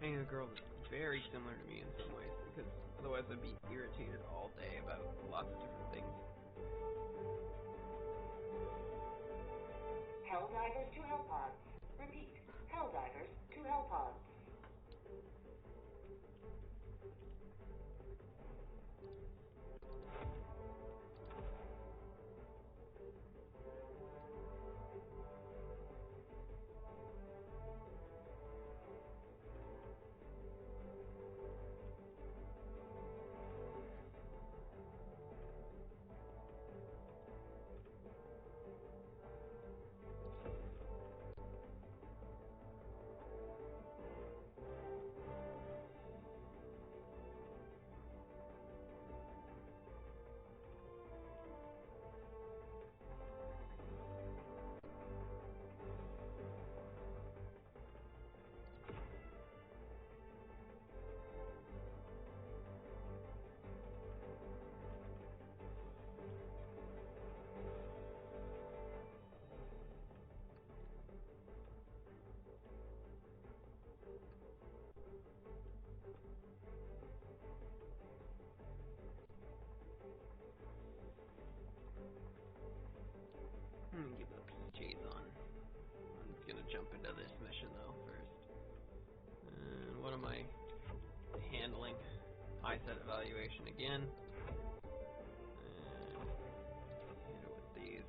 I need a girl that's very similar to me in some ways, because otherwise I'd be irritated all day about lots of different things. Helldivers to Hellpods. Repeat, Helldivers to Hellpods. Give the PJs on. I'm gonna jump into this mission though first. And what am I handling? Eyesight evaluation again. And hit it with these.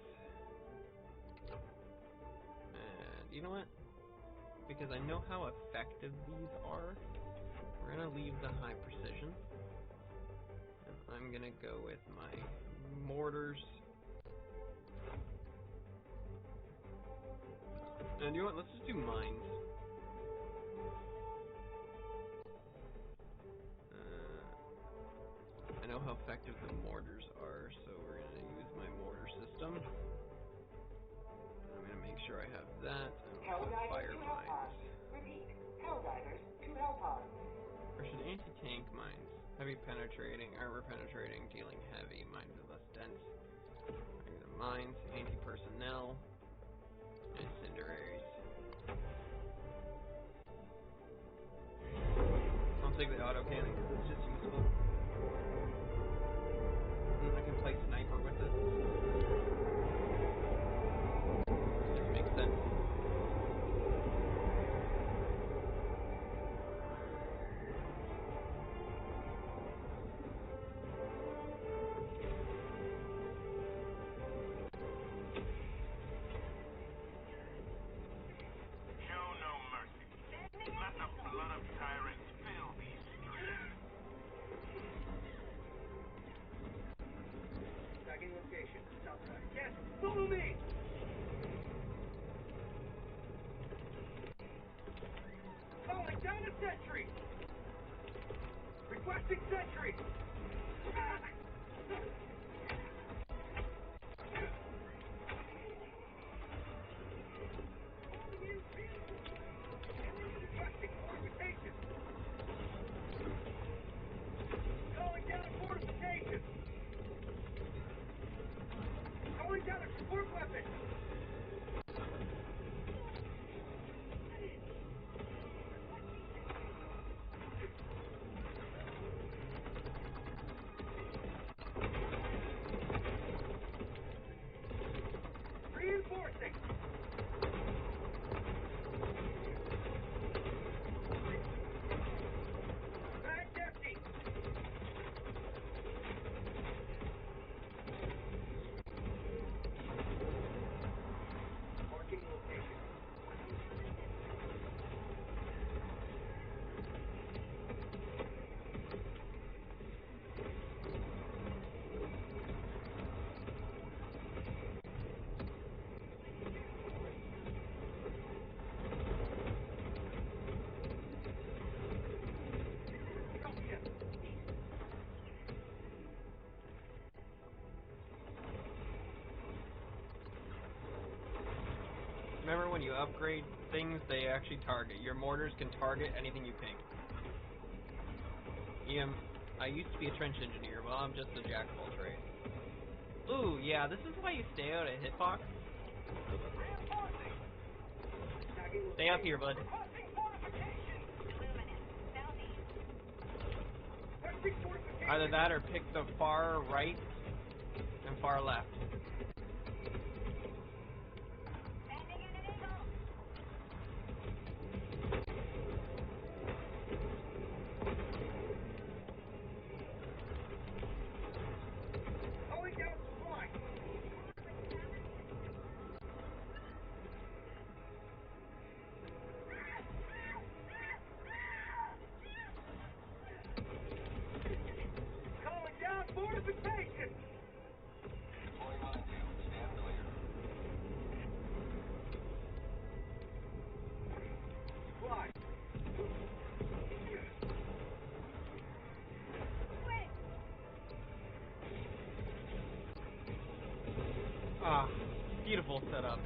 And you know what? Because I know how effective these are, we're gonna leave the high precision. And I'm gonna go with my mortars. And you know what, let's just do mines. I know how effective the mortars are, so we're going to use my mortar system. I'm going to make sure I have that, and we'll put fire mines. Repeat, Helldivers to Hellpods. Or should anti-tank mines? Heavy penetrating, armor penetrating, dealing heavy, mines are less dense. The mines, anti-personnel. Incendiaries. I'll take the auto cannon because it's just useful. And I can play sniper with it. Just makes sense. Location, southwest. Yes, follow me! Calling down a sentry! Requesting sentry! Requesting fortification! Calling down a fortification! Going down a support weapon! Reinforcing! Back empty! Location. Remember when you upgrade things, they actually target. Your mortars can target anything you ping. I used to be a trench engineer, well I'm just a jack of all trades. Ooh, yeah, this is why you stay out of hitbox. Stay up here, bud. Either that or pick the far right and far left. Calling down supply. Calling down fortification. Deploying minefield. Stand clear. Supply. Ah, beautiful setup.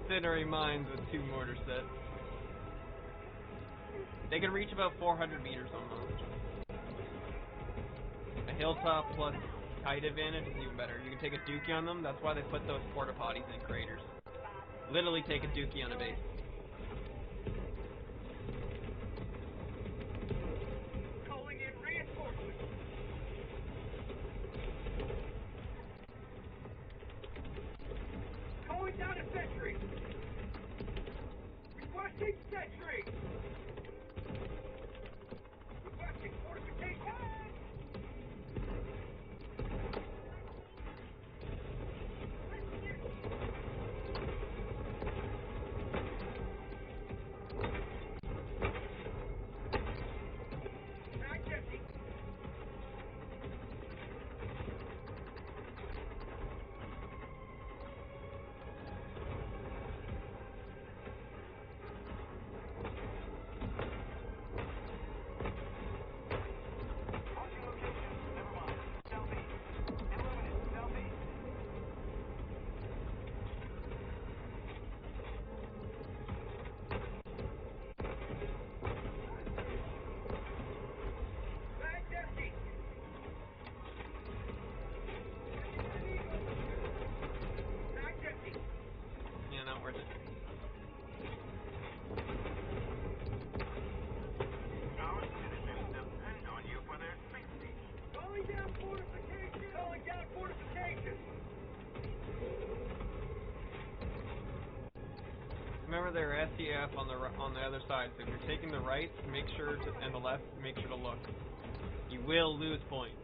Incendiary mines with 2 mortar sets. They can reach about 400 meters almost. A hilltop plus height advantage is even better. You can take a dookie on them. That's why they put those porta potties in craters. Literally take a dookie on a base. Calling in reinforcements. Calling down a sentry. Requesting sentry. Requesting fortification. Mag's empty. Marking location. Never mind. Southeast. Illuminate. Southeast. Mag's empty. Mag's empty. Yeah, not worth it. Our citizens depend on you for their safety. Calling down fortification. Calling down fortification. Remember there are SEF on the other side, so if you're taking the right, make sure to, and the left, make sure to look. You will lose points.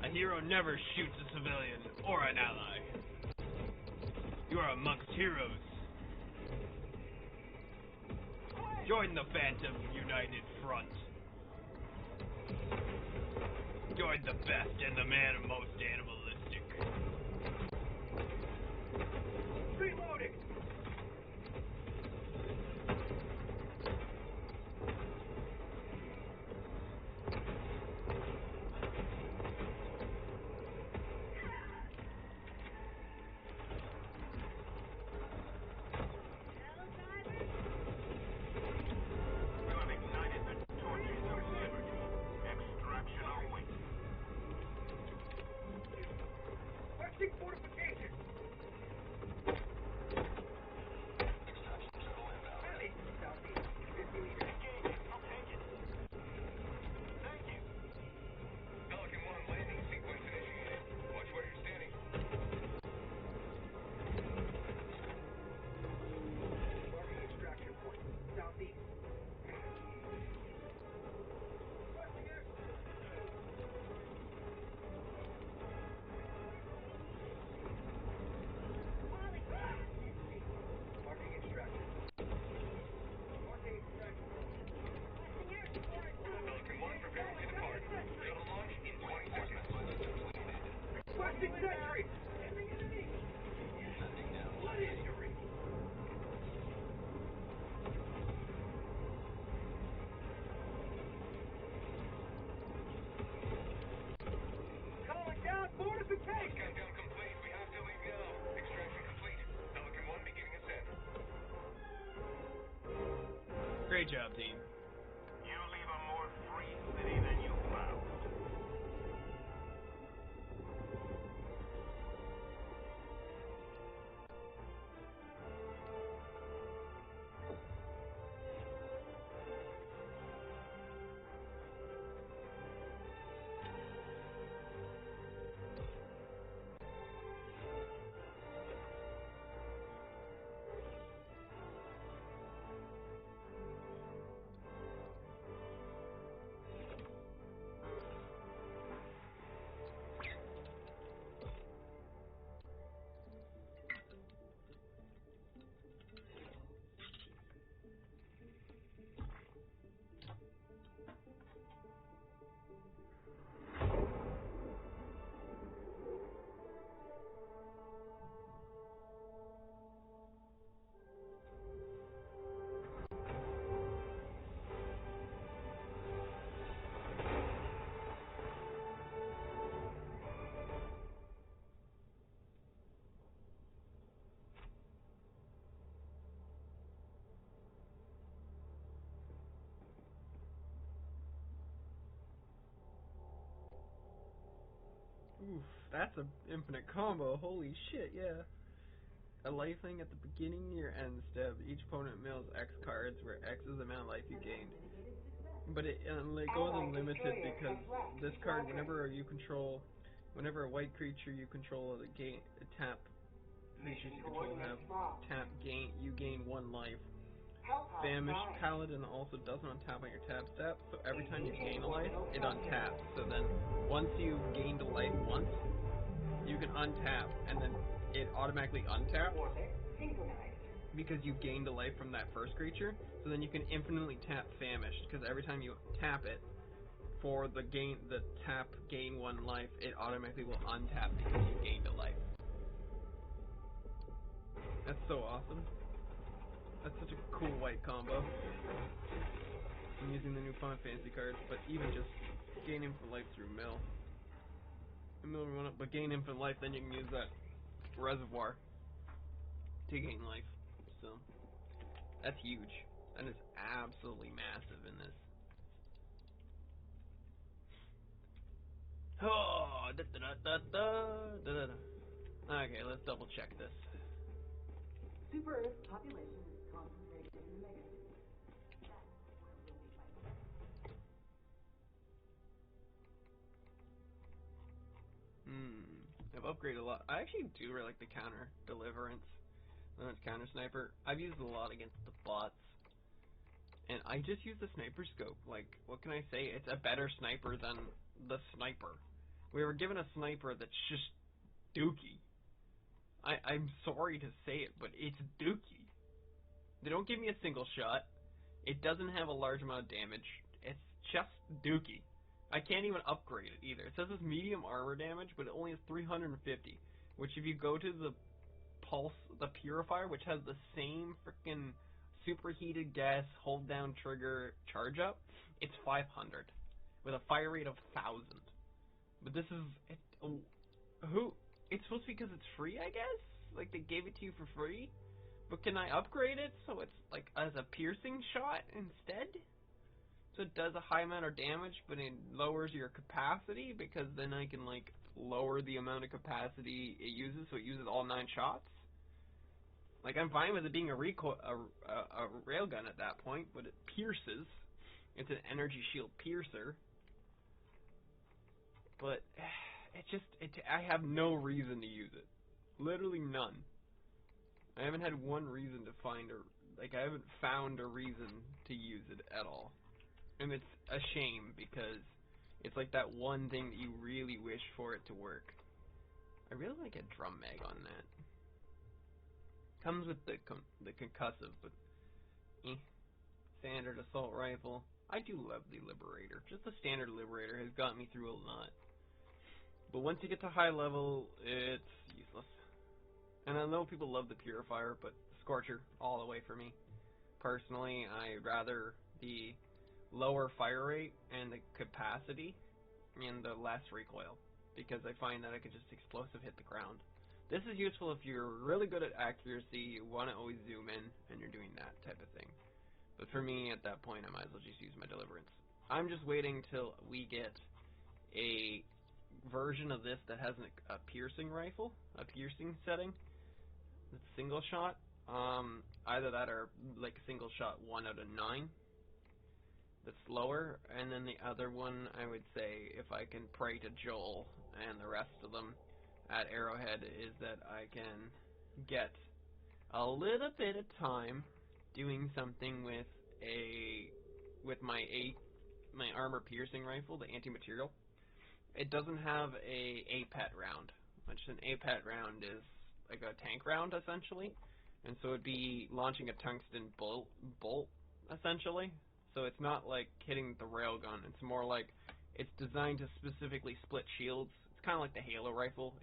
A hero never shoots a civilian or an ally. You are amongst heroes. Join the Phantom United Front. Join the best and the man most animalistic. Reloading. You have ignited the torches of liberty. Extraction awaits. Requesting fortification. Extraction shuttle inbound. Enemy southeast. 50 meters. Engaging. I'll take it. Thank you. Pelican 1 landing sequence initiated. Watch where you're standing. Marking extraction point. Southeast. Requesting exit. Marking extraction. Marking extraction. Pelican 1 preparing to depart. Shuttle launch in 20 seconds. Requesting sentry. Sending down. What injury? Calling down fortification. Countdown complete. We have to leave now. Extraction complete. Pelican 1 beginning ascent. Great job, team. You leave a more free city than you found. Oof, that's an infinite combo. Holy shit, yeah. A life thing at the beginning of your end step. Each opponent mills X cards, where X is the amount of life you gained. But it goes unlimited because this card, whenever a white creature you control tap creatures you control have you gain 1 life. Famished Paladin also doesn't untap on your tap step, so every time you gain a life, it untaps. So then, once you've gained a life once, you can untap, and then it automatically untaps because you've gained a life from that first creature. So then you can infinitely tap Famished, because every time you tap it, for the gain 1 life, it automatically will untap because you gained a life. That's so awesome. That's such a cool white combo. I'm using the new Final Fantasy cards, but even just gain infinite life through mill. But gain infinite life, then you can use that reservoir to gain life. So that's huge. That is absolutely massive in this. Oh, okay, let's double check this. Super Earth's population is concentrated in the megacity. That's where we'll be fighting. I've upgraded a lot. I actually do really like the counter deliverance. Counter sniper. I've used it a lot against the bots. And I just use the sniper scope. Like, what can I say? It's a better sniper than the sniper. We were given a sniper that's just dookie. I'm sorry to say it, but it's dookie. They don't give me a single shot. It doesn't have a large amount of damage. It's just dookie. I can't even upgrade it either. It says it's medium armor damage, but it only has 350. Which if you go to the Purifier, which has the same freaking superheated gas, hold down trigger, charge up, it's 500. With a fire rate of 1000. But this is... It's supposed to be because it's free, I guess? Like, they gave it to you for free? But can I upgrade it so it's, like, as a piercing shot instead? So it does a high amount of damage, but it lowers your capacity? Because then I can, like, lower the amount of capacity it uses, so it uses all 9 shots? Like, I'm fine with it being a railgun at that point, but it pierces. It's an energy shield piercer. But... I have no reason to use it. Literally none. I haven't had one reason to I haven't found a reason to use it at all. And it's a shame because it's like that one thing that you really wish for it to work. I really like a drum mag on that. Comes with the concussive, but standard assault rifle. I do love the Liberator. Just the standard Liberator has got me through a lot. But once you get to high level, it's useless. And I know people love the Purifier, but Scorcher, all the way for me. Personally, I'd rather the lower fire rate and the capacity and the less recoil. Because I find that I can just explosive hit the ground. This is useful if you're really good at accuracy, you want to always zoom in, and you're doing that type of thing. But for me, at that point, I might as well just use my Deliverance. I'm just waiting till we get a version of this that has a piercing rifle, a piercing setting, that's single shot. Either that or like single shot 1 out of 9. That's lower, and then the other one I would say, if I can pray to Joel and the rest of them at Arrowhead, is that I can get a little bit of time doing something with my armor piercing rifle, the anti-material. It doesn't have a APET round, which an APET round is like a tank round, essentially. And so it'd be launching a tungsten bolt, essentially. So it's not like hitting the railgun. It's more like it's designed to specifically split shields. It's kind of like the Halo rifle.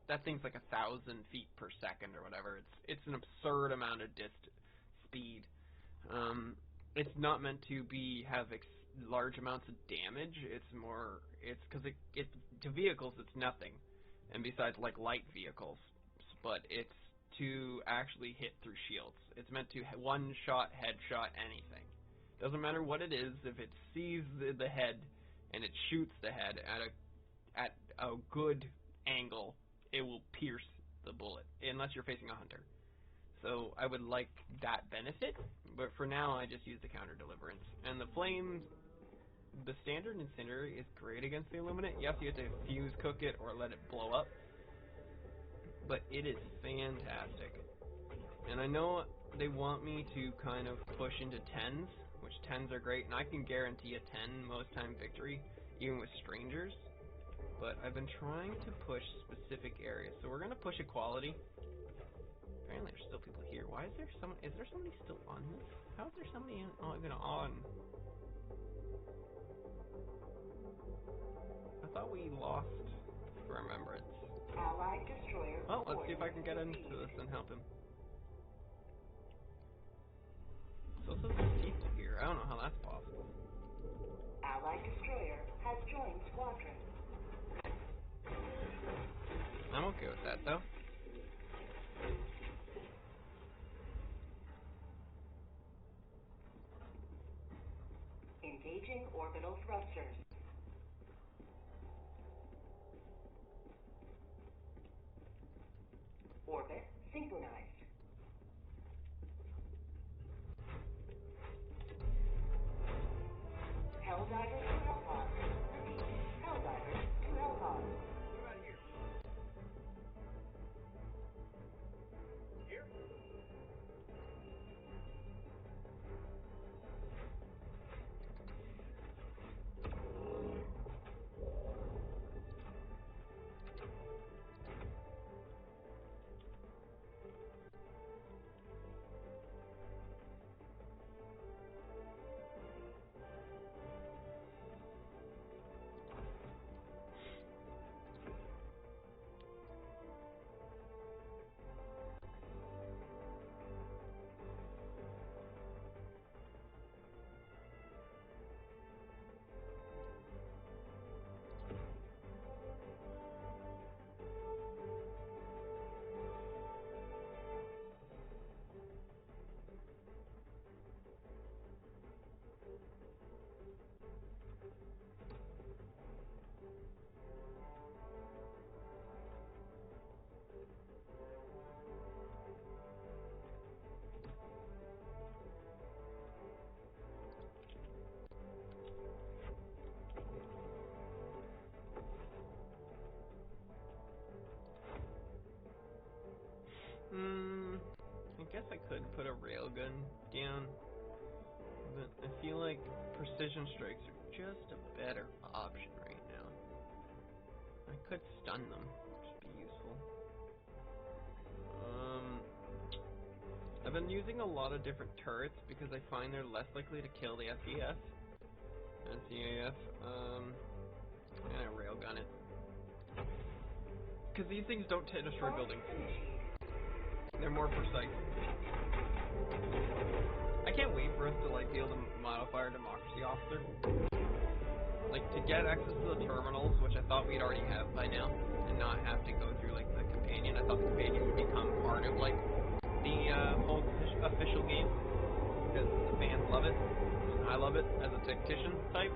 That thing's like 1,000 feet per second or whatever. It's an absurd amount of speed. It's not meant to have large amounts of damage. It's because to vehicles it's nothing, and besides like light vehicles, but it's to actually hit through shields. It's meant to one shot, headshot anything. Doesn't matter what it is. If it sees the head and it shoots the head at a good angle, it will pierce the bullet, unless you're facing a hunter. So I would like that benefit, but for now I just use the counter deliverance. And the flame, the standard incendiary is great against the illuminate. Yes, you have to fuse cook it or let it blow up, but it is fantastic. And I know they want me to kind of push into 10s, which 10s are great, and I can guarantee a 10 most time victory, even with strangers. But I've been trying to push specific areas, so we're gonna push equality. Apparently there's still people here. Why is there is there somebody still on this? How is there somebody even on? I thought we lost remembrance. Allied destroyer. Well, let's see if I can get into this and help him. So there's people here. I don't know how that's possible. Allied destroyer has joined squadron. I'm okay with that though. Engaging orbital thrusters. Orbit synchronized. Helldivers to Hellpod. Repeat. Helldivers to Hellpod. Move out of here. Here? I guess I could put a railgun down, but I feel like precision strikes are just a better option right now. I could stun them, which would be useful. I've been using a lot of different turrets because I find they're less likely to kill the SES. SEAF, and I railgun it. Because these things don't destroy buildings. They're more precise. I can't wait for us to like be able to modify our democracy officer. Like to get access to the terminals, which I thought we'd already have by now, and not have to go through like the companion. I thought the companion would become part of like the whole official game because the fans love it. I love it as a tactician type.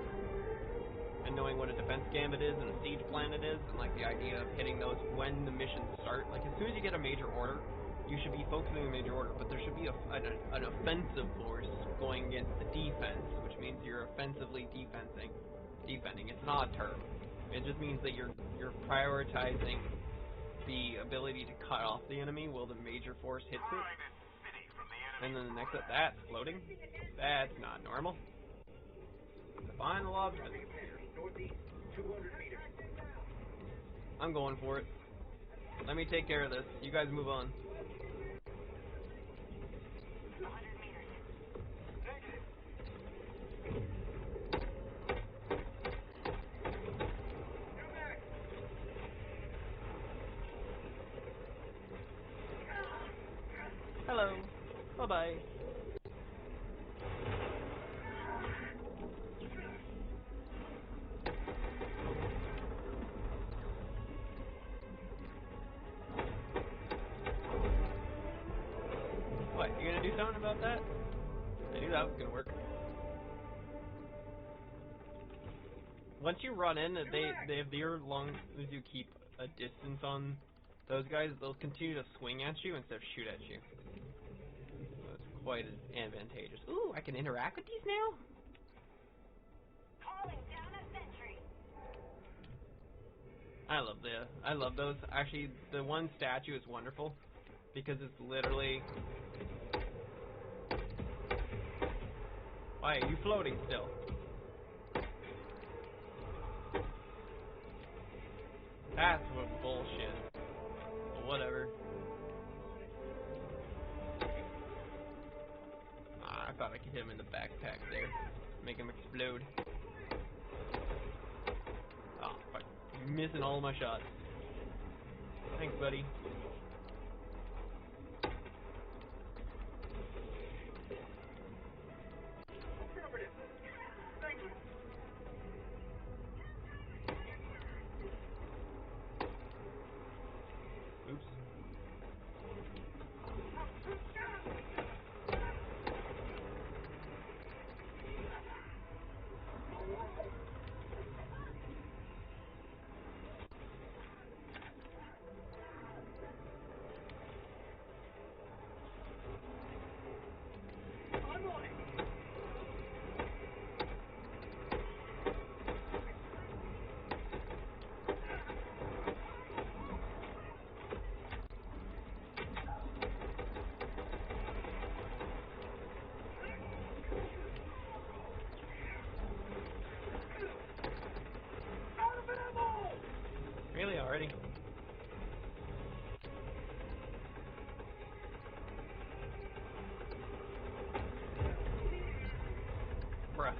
And knowing what a defense gambit is and a siege plan it is, and like the idea of hitting those when the missions start. Like as soon as you get a major order, you should be focusing on a major order, but there should be an offensive force going against the defense, which means you're offensively defending. It's an odd term. It just means that you're prioritizing the ability to cut off the enemy while the major force hits it. And then the next up, that's floating. That's not normal. Define the law of physics. Northeast, 200 meters. I'm going for it. Let me take care of this. You guys move on. Hello. Bye-bye. What, you gonna do something about that? I knew that was gonna work. Once you run in, they as long as you keep a distance on those guys, they'll continue to swing at you instead of shoot at you. So it's quite advantageous. Ooh, I can interact with these now? Calling down a sentry. I love those. Actually, the one statue is wonderful because it's literally. Why are you floating still? That's what bullshit. Well, whatever. I thought I could hit him in the backpack there. Make him explode. Oh, fuck. You're missing all my shots. Thanks, buddy. Affirmative. Thank you. Oops. I'm on it. Out of ammo! Really already? Bruh.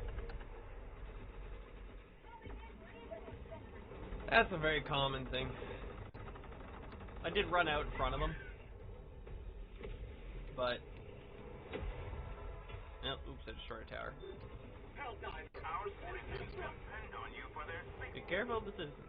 That's a very common thing. I did run out in front of them. But... oh, oops, I destroyed a tower. Helldiver. Our citizens depend on you for their safety. Be careful of the citizens.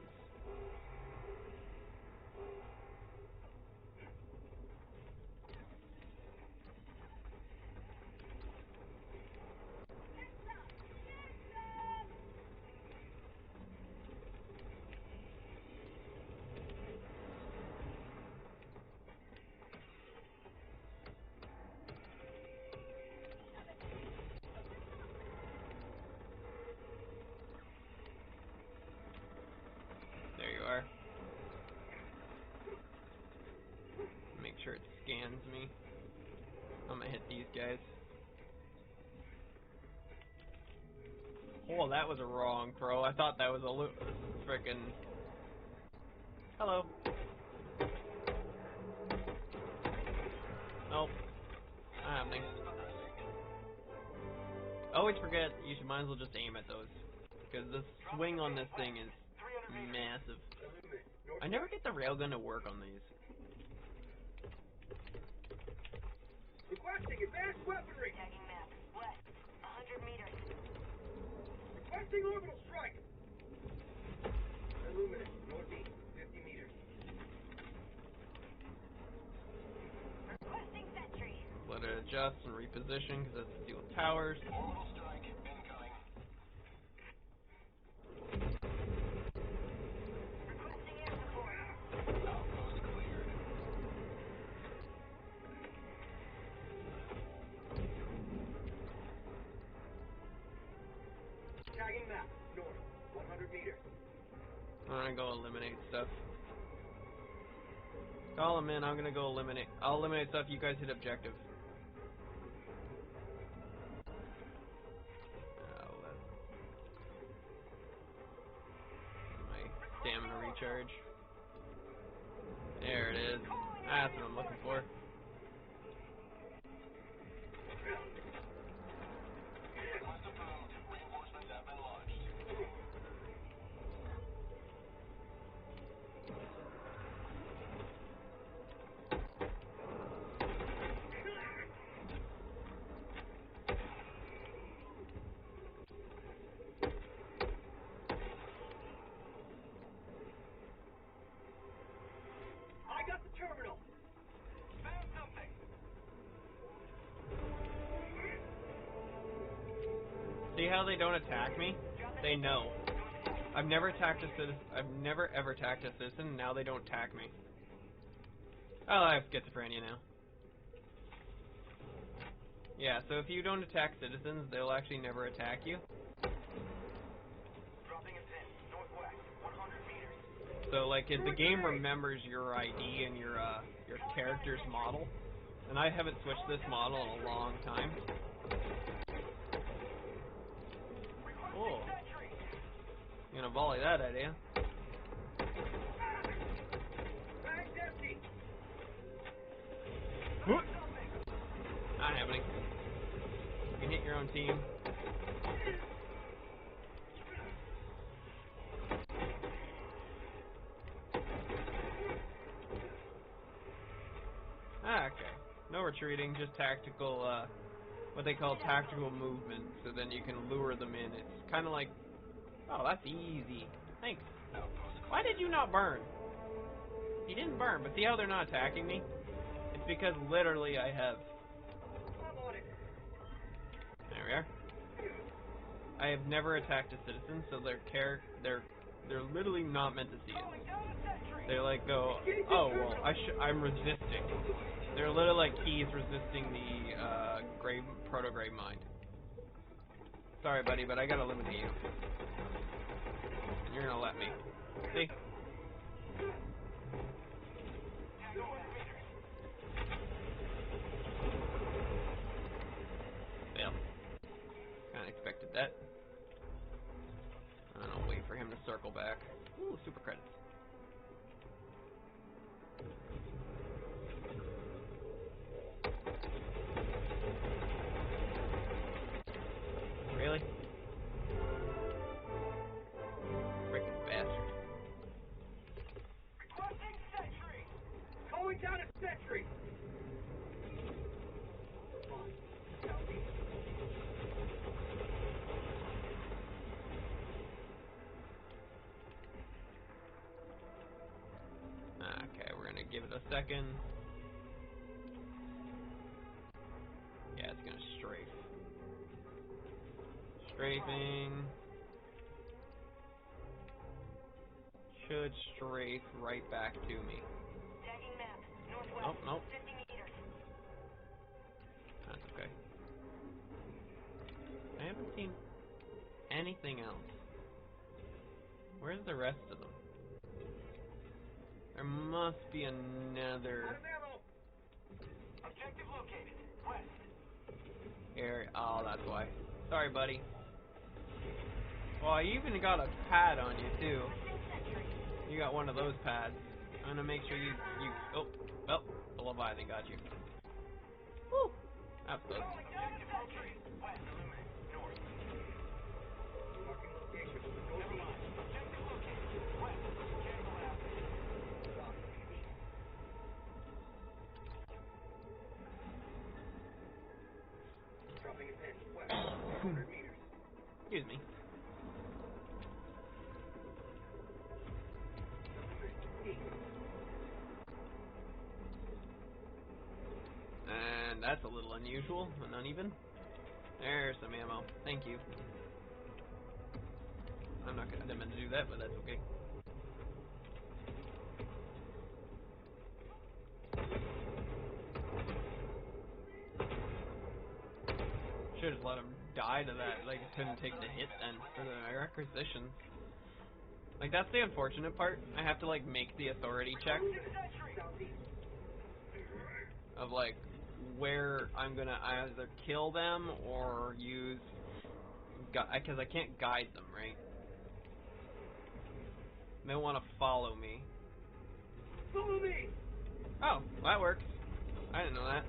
There you are. Make sure it scans me. I'm gonna hit these guys. Oh, that was a wrong throw. I thought that was a frickin'. Hello. Nope. Not happening. Always forget you should might as well just aim at those. Because the swing on this thing is massive. I never get the railgun to work on these. Requesting advanced weaponry. Tagging map. West. 100 meters. Requesting orbital strike. Illuminate. Northeast. 50 meters. Requesting sentry. Let it adjust and reposition because that's to deal with towers. Orbital strike incoming. Requesting air support. Outpost cleared. Tagging map. North. 100 meters. I'm gonna go eliminate stuff. Call them in, I'm gonna go eliminate. I'll eliminate stuff, you guys hit objective. I'll let my stamina recharge. There it is. That's what I'm looking for. Request approved. Reinforcements have been launched. I got the terminal. Found something. See how they don't attack me? They know. I've never attacked a citizen. I've never ever attacked a citizen. Now they don't attack me. Oh, I have schizophrenia now. Yeah, so if you don't attack citizens, they'll actually never attack you. Dropping a pin. Northwest. 100 meters. So, like, if the game remembers your ID and your character's model, and I haven't switched this model in a long time. Oh. You're gonna volley that idea. Bag's empty. Not happening. You can hit your own team. Okay. No retreating, just tactical, what they call tactical movement, so then you can lure them in. It's kind of like, oh, that's easy. Thanks. Why did you not burn? He didn't burn, but see how they're not attacking me? It's because literally I have... There we are. I have never attacked a citizen, so they're literally not meant to see it. They like go, oh well, I'm resisting. They're literally like keys resisting the proto-grave mind. Sorry, buddy, but I gotta eliminate you. And you're gonna let me. See? Fail. Kinda expected that. And I'll wait for him to circle back. Ooh, super credits. Really? Freaking bastard. Requesting sentry. Going down a sentry. Okay, we're gonna give it a second. Yeah, it's gonna strafe. Strafing. Should strafe right back to me. Tagging map. Northwest. Nope, nope. 50 meters. That's okay. I haven't seen anything else. Where's the rest of them? There must be another... Out of ammo. Objective located. West. Here. Oh, that's why. Sorry, buddy. Well, I even got a pad on you, too. You got one of those pads. I'm gonna make sure you oh, well, the Leviathan got you. Woo! That's close. West. North. Marking location. Northeast. Objective located. West. Channel out. Dropping a pin. West. 100 meters. Excuse me. And that's a little unusual and uneven. There's some ammo. Thank you. I'm not gonna demand to do that, but that's okay. Should have let him die to that. Like, couldn't take the hit then for the requisitions. Like, that's the unfortunate part. I have to, like, make the authority check of, like, where I'm gonna either kill them or use... Because I can't guide them, right? They want to follow me. Follow me. Oh, that works. I didn't know that.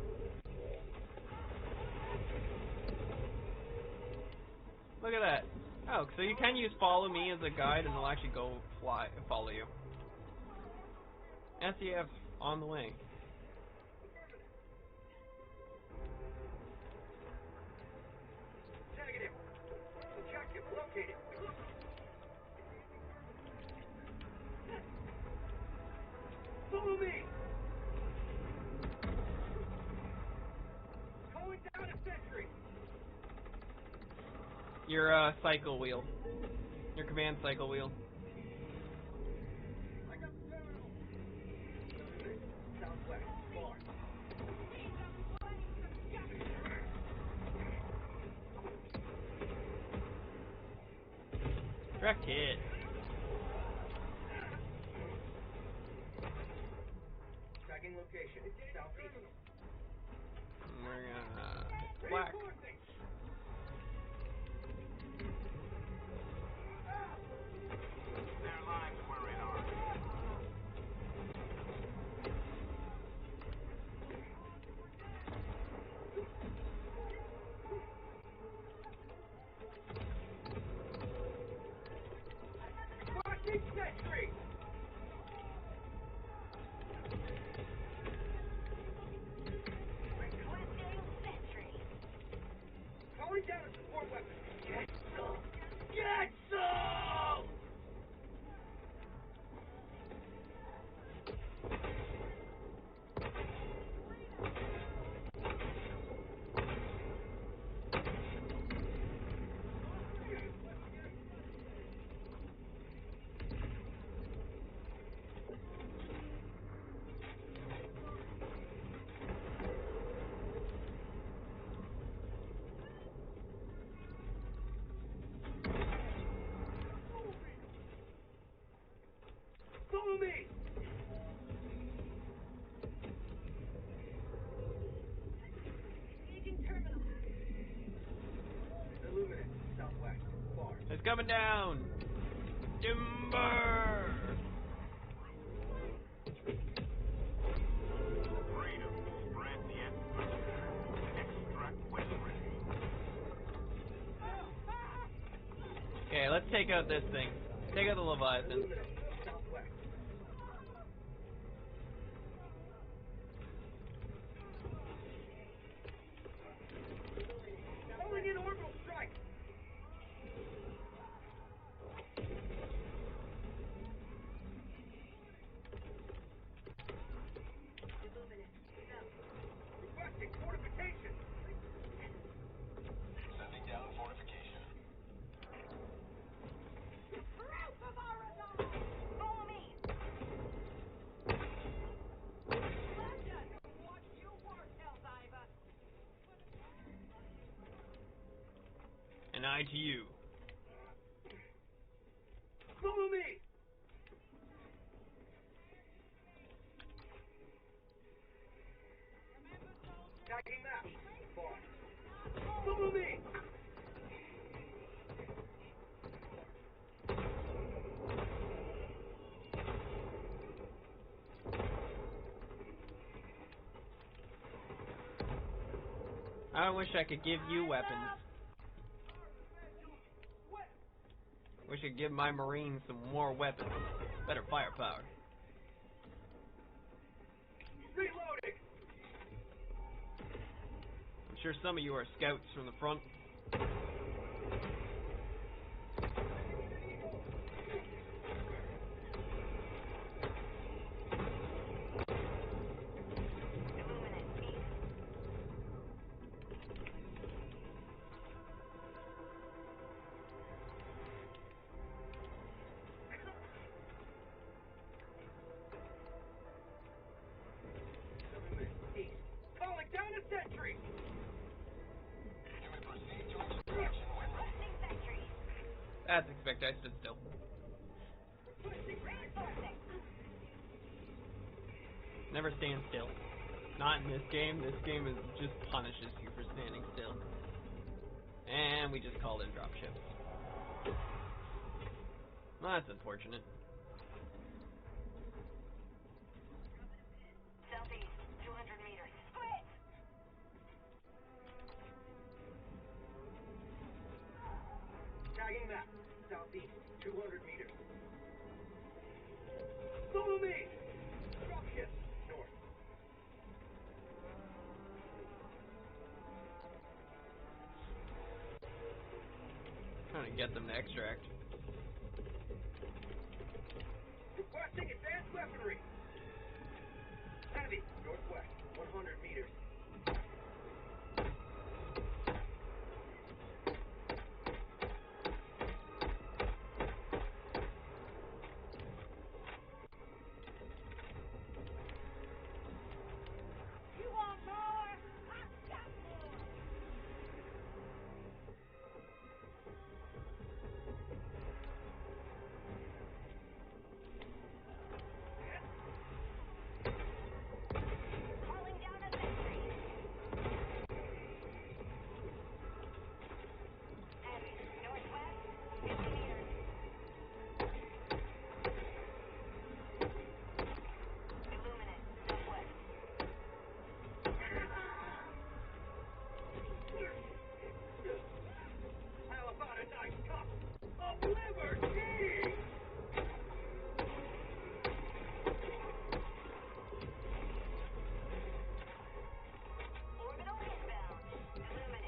Look at that. Oh, so you can use follow me as a guide and they'll actually go follow you. SEF on the way. Negative. Objective located. Follow me. Going down a sentry. Your cycle wheel. Your command cycle wheel. I got the terminal. Southwest, far. Direct hit. Tracking location, southeast. We're gonna hit black. Their lives were in our Watching sentry! Requesting sentry. Calling down a support weapon. Get some! Get some! Follow me! Engaging terminal. Illuminate, southwest, far. It's coming down. Timber. freedom. Spread the extract when ready. Okay, let's take out this thing. Take out the Leviathan. Illuminate, southwest. Calling in orbital strike! Requesting fortification! Sending down fortification. Follow me. Watch you work, Helldiver. An eye to you. Follow me! Tagging map. Far. Follow me! I wish I could give you weapons. Wish I could give my Marines some more weapons. Better firepower. Reloading! I'm sure some of you are scouts from the front. Illuminate east. Illuminate east. Calling down a sentry! You may proceed to extraction when ready. Requesting sentry. That's expected. I stood still. Reinforcing. Never stand still. Not in this game. This game just punishes you for standing still. And we just called in dropship. Well, that's unfortunate. Southeast, 200 meters. Squid! Tagging map. Southeast, 200 meters. Follow me! Dropship, north. Trying to get them to extract. Requesting advanced weaponry. Heavy, northwest, 100 meters.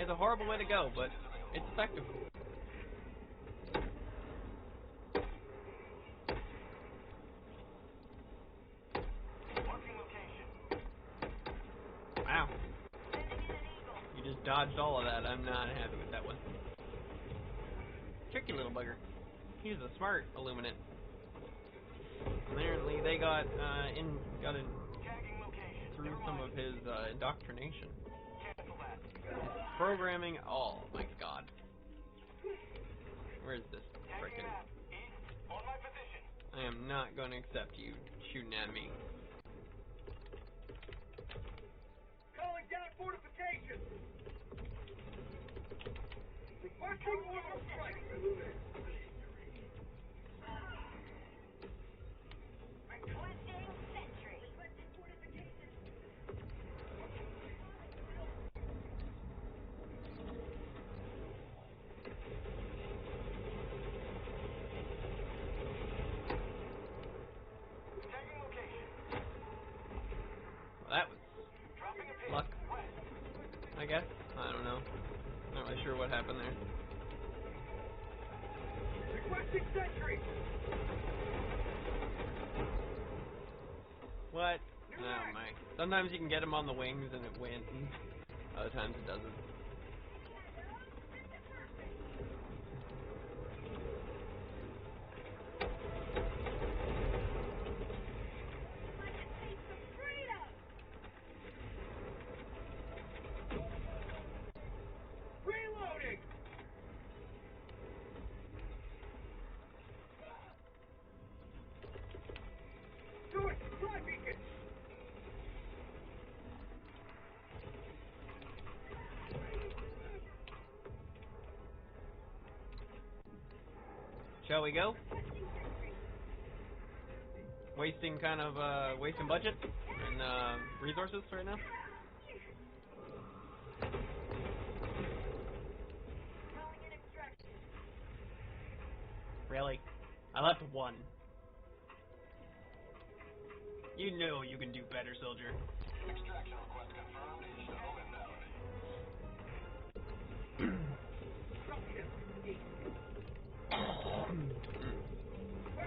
It's a horrible way to go, but it's effective. Marking location. Wow. You just dodged all of that. I'm not happy with that one. Tricky little bugger. He's a smart Illuminate. Apparently they got in Tagging location. through some of his indoctrination. Cancel that. Programming all. My god. Where's this Tagging frickin'? map. East. On my position. I am not going to accept you shooting at me. Calling down fortifications. Requesting orbital strike. Illuminate. Requesting sentry. Tagging location. Well, that was Dropping a pin. luck, West. I guess. I don't know. Not really sure what happened there. Requesting sentry. What? Oh my. Sometimes you can get him on the wings and it wins. Other times it doesn't. Reloading. Doing supply beacon. Shall we go? Wasting wasting budget and resources right now. Calling in extraction. Really? I left one. You know you can do better, soldier. Extraction request confirmed. Shuttle inbound.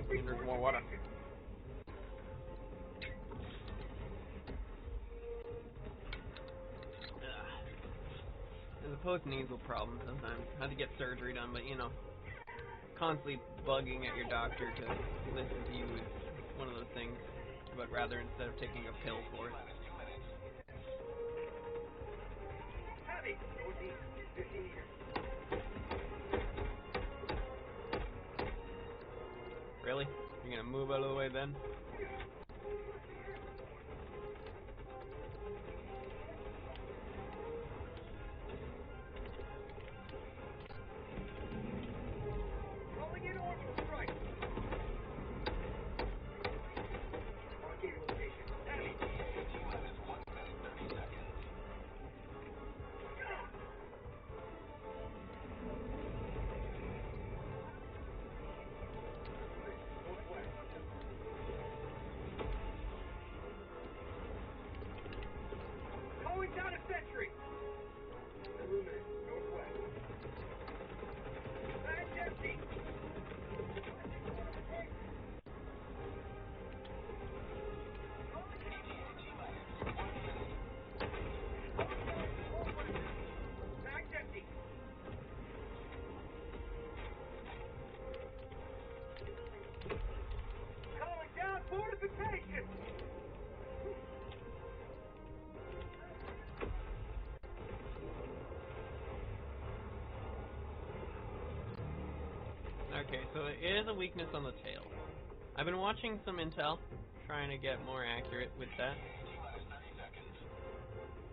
There's more water. There's a post-nasal problem sometimes. I had to get surgery done, but you know, constantly bugging at your doctor to listen to you is one of those things. But rather instead of taking a pill for it. Heavy. Northeast. 50 meters. Really? You're gonna move out of the way then? Calling in orbital strike. Marking location. Heavy. T-minus 1 minute 30 seconds. Northwest. Calling down a sentry. Illuminate. Northwest. That's empty. Bag's empty. Calling down fortification. Okay, so it is a weakness on the tail. I've been watching some intel, trying to get more accurate with that. T-minus 30 seconds.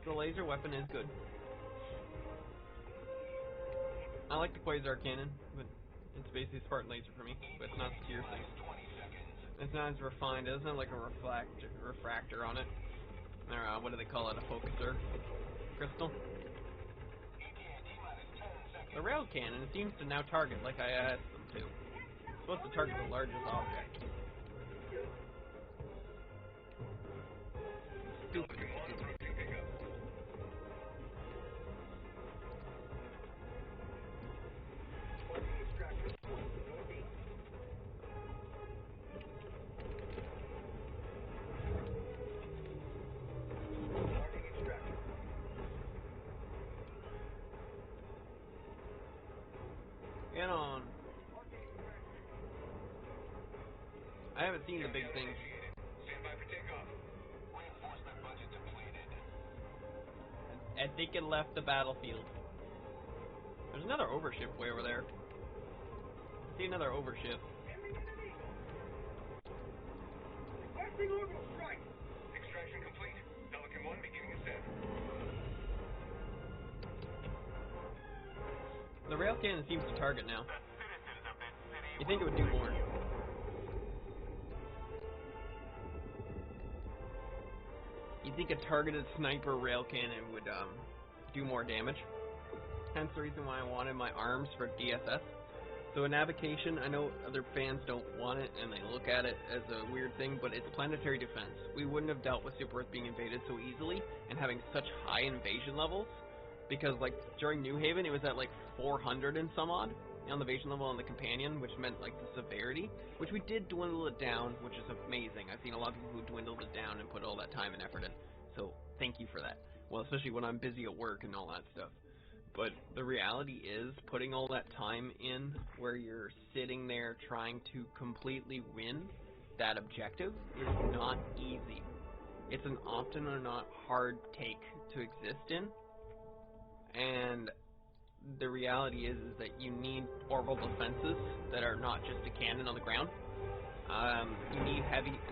The laser weapon is good. I like the quasar cannon, but it's basically Spartan laser for me, but it's not the tier thing. 20 seconds. It's not as refined. It doesn't have like a refractor on it. Or what do they call it? A focuser crystal. ETA T-minus 10 seconds. The rail cannon seems to now target like I asked them to. It's supposed to target the largest object. Stupid. Get on. I haven't seen the big things. Stand by for takeoff. Reinforcement budget depleted. I think it left the battlefield. There's another overship way over there. I see another overship. Requesting orbital strike. Extraction complete. Pelican 1 beginning ascent. The rail cannon seems to target now. You think it would do more? You think a targeted sniper rail cannon would do more damage? Hence the reason why I wanted my arms for DSS. So in avocation, I know other fans don't want it and they look at it as a weird thing, but it's planetary defense. We wouldn't have dealt with Super Earth being invaded so easily and having such high invasion levels, because like during New Haven it was at like 400 and some odd on the invasion level on the companion, which meant like the severity, which we did dwindle it down, which is amazing. I've seen a lot of people who dwindled it down and put all that time and effort in, so thank you for that. Well, especially when I'm busy at work and all that stuff. But the reality is, putting all that time in where you're sitting there trying to completely win that objective is not easy. It's an often or not hard take to exist in, and the reality is that you need orbital defenses that are not just a cannon on the ground. You need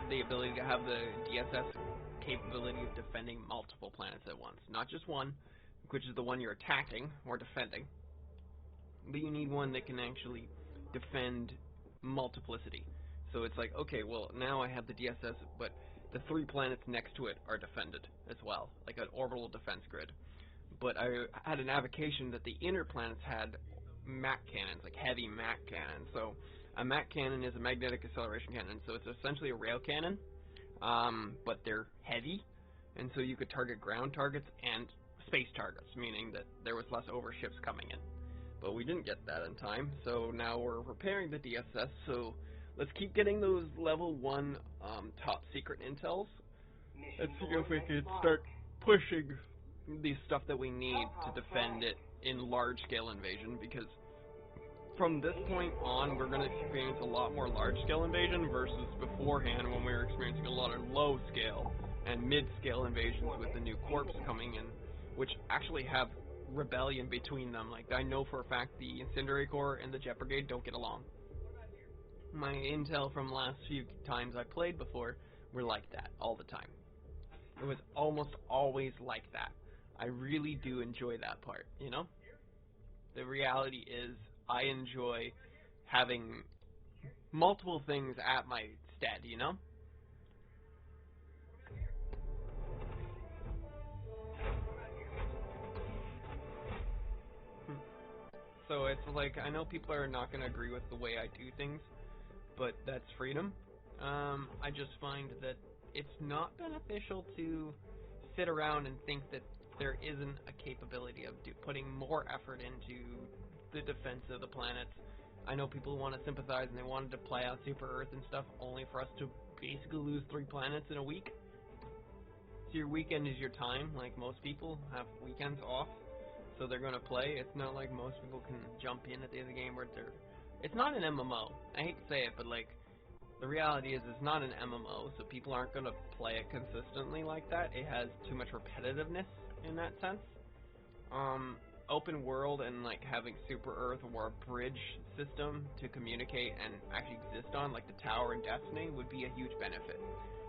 the ability to have the DSS capability of defending multiple planets at once, not just one, which is the one you're attacking or defending, but you need one that can actually defend multiplicity. So it's like, okay, well, now I have the DSS, but the 3 planets next to it are defended as well, like an orbital defense grid. But I had an avocation that the inner planets had MAC cannons, like heavy MAC cannons. So a MAC cannon is a magnetic acceleration cannon, so it's essentially a rail cannon, but they're heavy, and so you could target ground targets and space targets, meaning that there was less overships coming in. But we didn't get that in time, so now we're repairing the DSS, so let's keep getting those level 1 top secret intels. Let's see if we can start pushing the stuff that we need to defend it in large-scale invasion, because from this point on, we're going to experience a lot more large-scale invasion versus beforehand when we were experiencing a lot of low-scale and mid-scale invasions with the new corps coming in, which actually have rebellion between them. Like, I know for a fact the Incendiary Corps and the Jet Brigade don't get along. My intel from last few times I played before were like that all the time. It was almost always like that. I really do enjoy that part, you know? The reality is I enjoy having multiple things at my stead, you know? So it's like, I know people are not going to agree with the way I do things, but that's freedom. I just find that it's not beneficial to sit around and think that there isn't a capability of putting more effort into the defense of the planets. I know people want to sympathize and they wanted to play out Super Earth and stuff only for us to basically lose 3 planets in a week. So your weekend is your time, like most people have weekends off, so they're going to play. It's not like most people can jump in at the end of the game where they're... It's not an MMO. I hate to say it, but like, the reality is it's not an MMO, so people aren't going to play it consistently like that. It has too much repetitiveness in that sense. Open world and like having Super Earth or a bridge system to communicate and actually exist on, like the tower in Destiny, would be a huge benefit.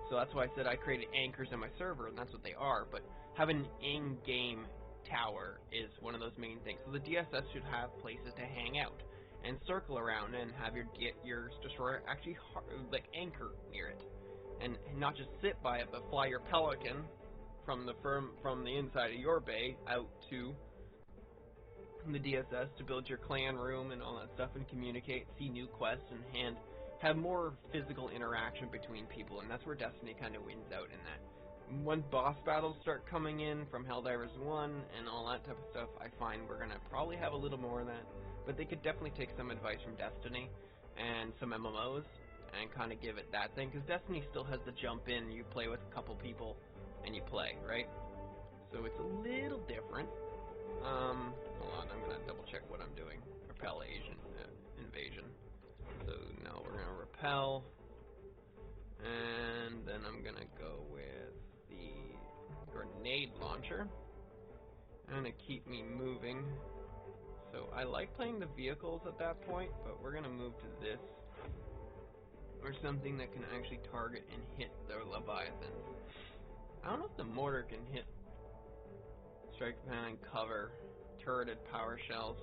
So that's why I said I created anchors in my server, and that's what they are, but having an in-game tower is one of those main things. So the DSS should have places to hang out and circle around and have your destroyer actually like anchor near it, and not just sit by it, but fly your Pelican from the inside of your bay out to the DSS to build your clan room and all that stuff and communicate, see new quests, and have more physical interaction between people, and that's where Destiny kind of wins out in that. When boss battles start coming in from Helldivers 1 and all that type of stuff, I find we're going to probably have a little more of that, but they could definitely take some advice from Destiny and some MMOs and kind of give it that thing, because Destiny still has the jump in, you play with a couple people and you play, right? So it's a little different. Hold on, I'm going to double check what I'm doing. Repel Asian. invasion. So now we're gonna repel, and then I'm gonna go with the grenade launcher. Gonna keep me moving. So I like playing the vehicles at that point, but we're gonna move to this, or something that can actually target and hit the Leviathan. I don't know if the mortar can hit strike command and cover turreted power shells.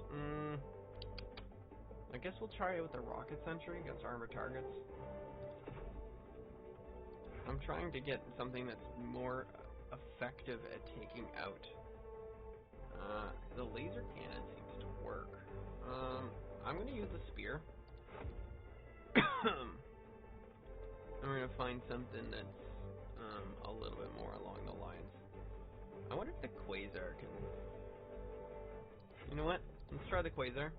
I guess we'll try it with the rocket sentry against armored targets. I'm trying to get something that's more effective at taking out. The laser cannon seems to work. I'm going to use the spear. I'm going to find something that's a little bit more along the lines. I wonder if the quasar can... You know what? Let's try the quasar.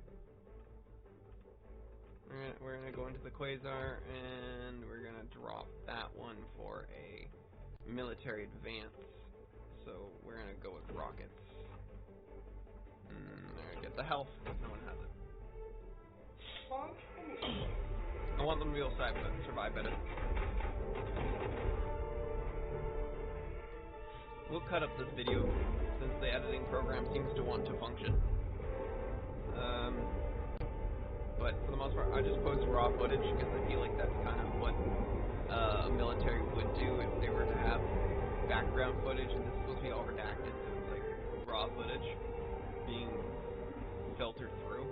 We're gonna go into the quasar, and we're gonna drop that one for a military advance. So we're gonna go with rockets. There, get the health. No one has it. I want them to be able to survive better. We'll cut up this video since the editing program seems to want to function. But for the most part, I just post raw footage because I feel like that's kind of what a military would do if they were to have background footage, and this is supposed to be all redacted, so it's like raw footage being filtered through.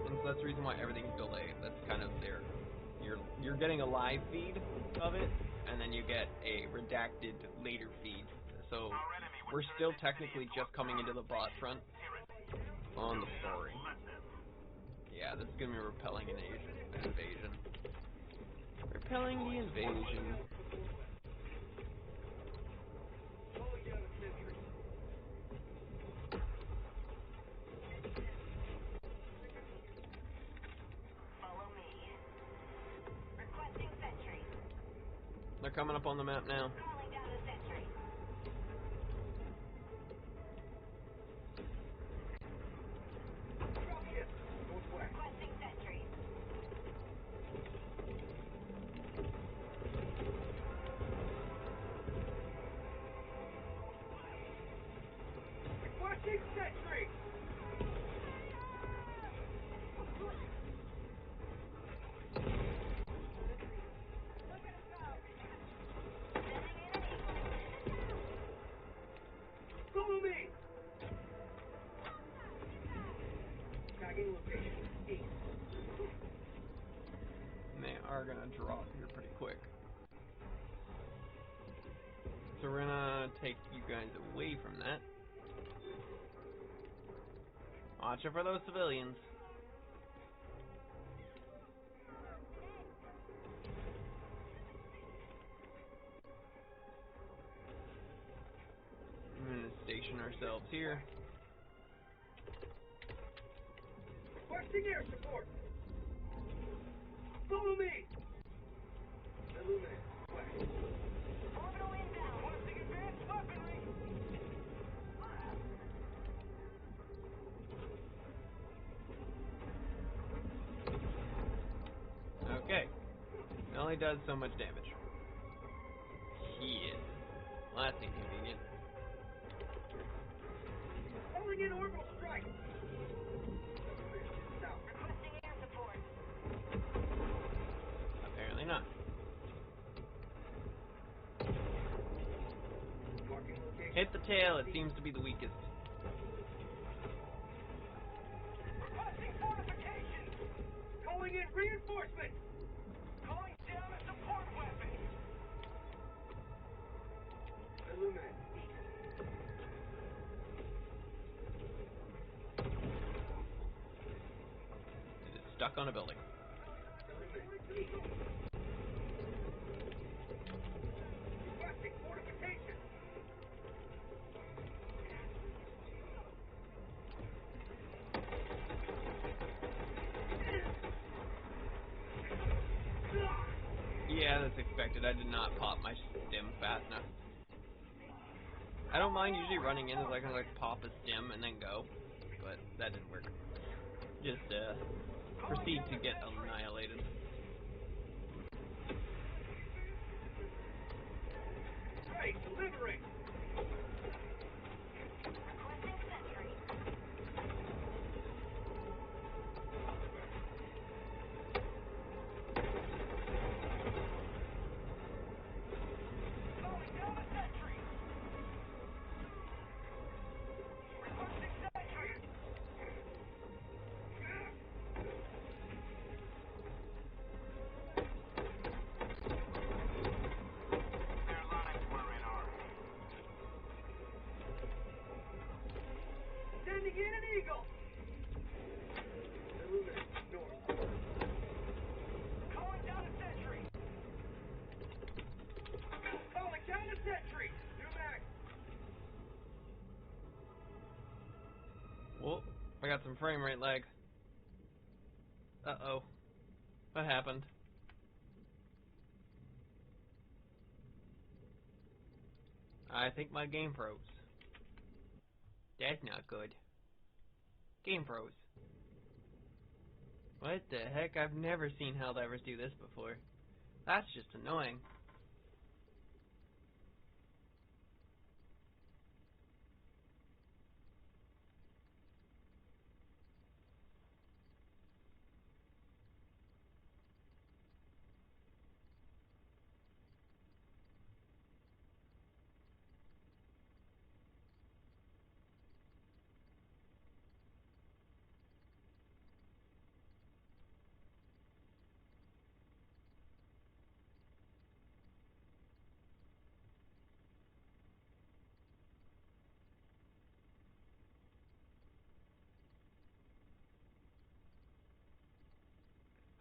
And so that's the reason why everything's delayed. That's kind of their... You're getting a live feed of it, and then you get a redacted later feed. So we're still technically just coming into the bot front on the story. Yeah, this is gonna be repelling an invasion. Repelling the invasion. Follow me. Requesting sentry. They're coming up on the map now. Calling down a sentry. Requesting sentry. Requesting sentry! Follow me! Tagging location east. And they are gonna drop here pretty quick. So we're gonna take you guys away from that. Watch out for those civilians. I'm gonna station ourselves here. Requesting air support! Follow me! Illuminate. West. Orbital inbound. Requesting advanced weaponry! Okay. It only does so much damage. Shit. Well, that's inconvenient. Calling in orbital strike! South. Requesting air support. Apparently not. Marking location. Hit the tail, it seems to be the weakest. Requesting fortifications! Calling in reinforcements! Calling down a support weapon! Illuminate. It is stuck on a building. Requesting fortifications! Yeah, that's expected. I did not pop my stim fast enough. I don't mind usually running in as I can like pop a stim and then go, but that didn't work. Just proceed to get annihilated. Hey, delivering! Requesting sentry. Calling down a sentry! Requesting sentry! Their lives were in our hands. Sending in an eagle! Illuminate north. Calling down a sentry! Calling down a sentry! New mag! Whoa, I got some frame rate lag. Uh-oh. What happened? I think my game froze. That's not good. Game froze. What the heck? I've never seen Helldivers do this before. That's just annoying.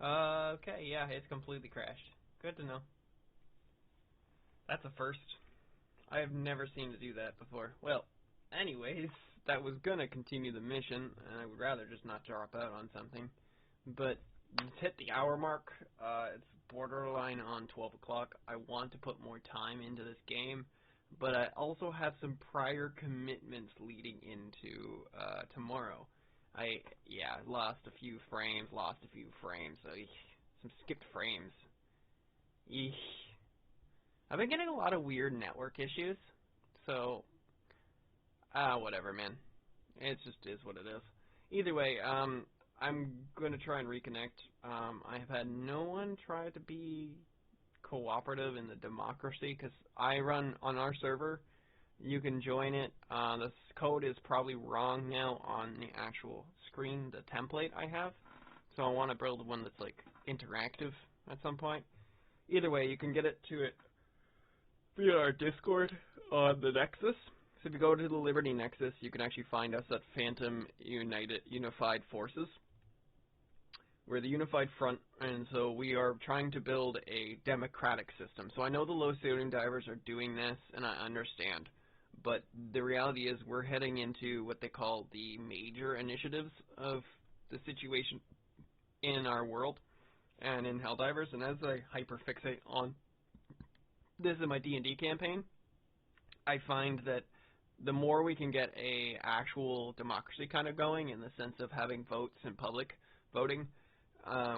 Okay, yeah, it's completely crashed. Good to know. That's a first. I have never seen it do that before. Well, anyways, that was gonna continue the mission, and I would rather just not drop out on something. But it's hit the hour mark. It's borderline on 12 o'clock. I want to put more time into this game, but I also have some prior commitments leading into tomorrow. I lost a few frames, so some skipped frames. Eesh. I've been getting a lot of weird network issues, so whatever, man. It just is what it is. Either way, I'm going to try and reconnect. I have had no one try to be cooperative in the democracy, because I run on our server. You can join it. This code is probably wrong now on the actual screen, the template I have. So I want to build one that's like interactive at some point. Either way, you can get it to it via our Discord on the Nexus. So if you go to the Liberty Nexus, you can actually find us at Phantom Unified Forces. We're the Unified Front, and so we are trying to build a democratic system. So I know the low sodium divers are doing this, and I understand. But the reality is we're heading into what they call the major initiatives of the situation in our world and in Helldivers. And as I hyperfixate on this in my D&D campaign, I find that the more we can get a actual democracy kind of going, in the sense of having votes and public voting,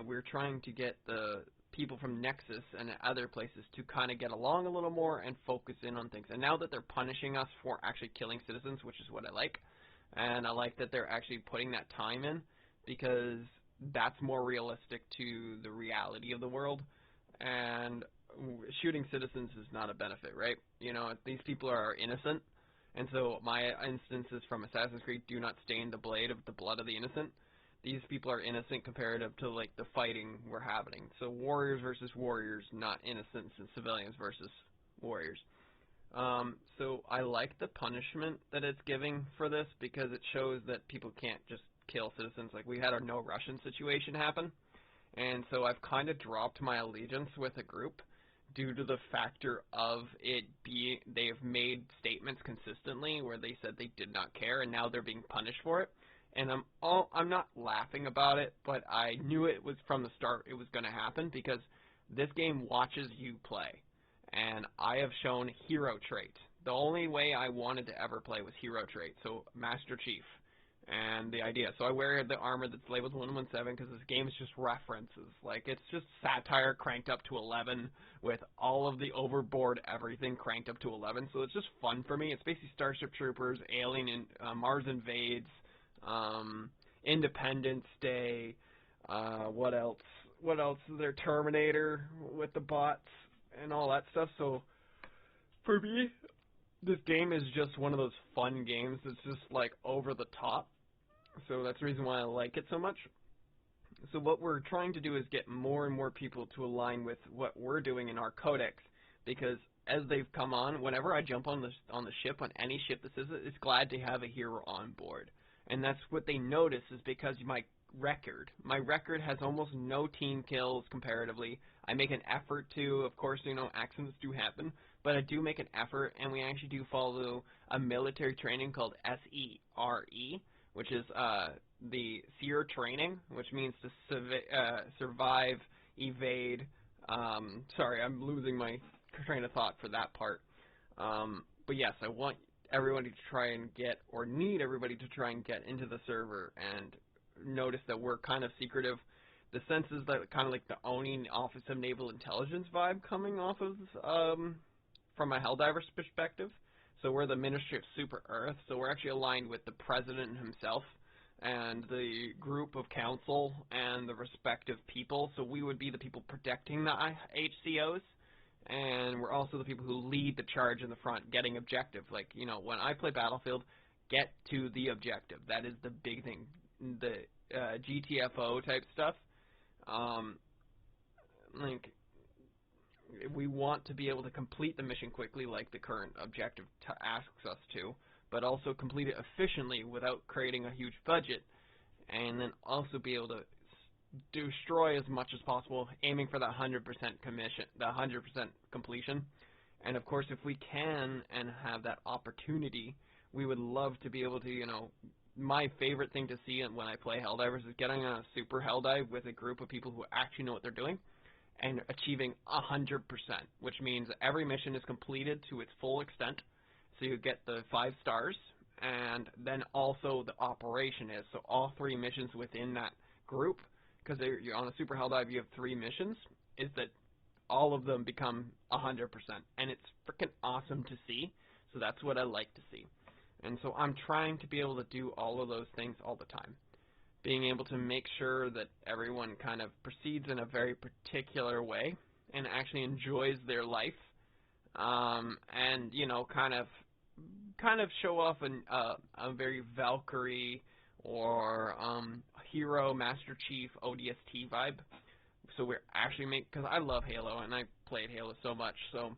we're trying to get the people from Nexus and other places to kind of get along a little more and focus in on things. And now that they're punishing us for actually killing citizens, which is what I like, and I like that they're actually putting that time in, because that's more realistic to the reality of the world, and shooting citizens is not a benefit, right? You know, these people are innocent, and so my instances from Assassin's Creed do not stain the blade of the blood of the innocent. These people are innocent comparative to, like, the fighting we're having. So warriors versus warriors, not innocents and civilians versus warriors. So I like the punishment that it's giving for this, because it shows that people can't just kill citizens. Like, we had our no Russian situation happen, and so I've kind of dropped my allegiance with a group due to the factor of it being, they've made statements consistently where they said they did not care, and now they're being punished for it. And I'm not laughing about it, but I knew it was from the start it was going to happen, because this game watches you play. And I have shown hero trait. The only way I wanted to ever play was hero trait. So Master Chief, and the idea. So I wear the armor that's labeled 117 because this game is just references. Like, it's just satire cranked up to 11 with all of the overboard everything cranked up to 11. So it's just fun for me. It's basically Starship Troopers, Alien, Mars Invades, Independence Day. What else? What else is there? Terminator with the bots and all that stuff. So for me, this game is just one of those fun games that's just like over the top. So that's the reason why I like it so much. So what we're trying to do is get more and more people to align with what we're doing in our codex, because as they've come on, whenever I jump on the ship, on any ship this is, it's glad to have a hero on board. And that's what they notice, is because my record has almost no team kills comparatively. I make an effort to, of course, you know, accidents do happen, but I do make an effort, and we actually do follow a military training called S.E.D, which is the SEER training, which means to survive, evade. Sorry, I'm losing my train of thought for that part. But yes, I want everybody to try and get, or need everybody to try and get into the server and notice that we're kind of secretive. The sense is that kind of like the owning Office of Naval Intelligence vibe coming off of from a Helldivers perspective. So we're the Ministry of Super Earth, so we're actually aligned with the President himself and the group of council and the respective people. So we would be the people protecting the HCOs, and we're also the people who lead the charge in the front, getting objective. Like, you know, when I play Battlefield, get to the objective. That is the big thing. The GTFO type stuff, like, we want to be able to complete the mission quickly, like the current objective asks us to, but also complete it efficiently without creating a huge budget, and then also be able to destroy as much as possible, aiming for the 100% commission, the 100% completion. And of course, if we can and have that opportunity, we would love to be able to, you know, my favorite thing to see when I play Helldivers is getting on a super Helldive with a group of people who actually know what they're doing and achieving 100%, which means every mission is completed to its full extent, so you get the 5 stars, and then also the operation is, so all 3 missions within that group, because you're on a super Helldive, you have 3 missions, is that all of them become 100%, and it's freaking awesome to see, so that's what I like to see. And so I'm trying to be able to do all of those things all the time. Being able to make sure that everyone kind of proceeds in a very particular way and actually enjoys their life, and, you know, kind of show off a very Valkyrie or hero, Master Chief, ODST vibe. So we're actually because I love Halo and I played Halo so much, so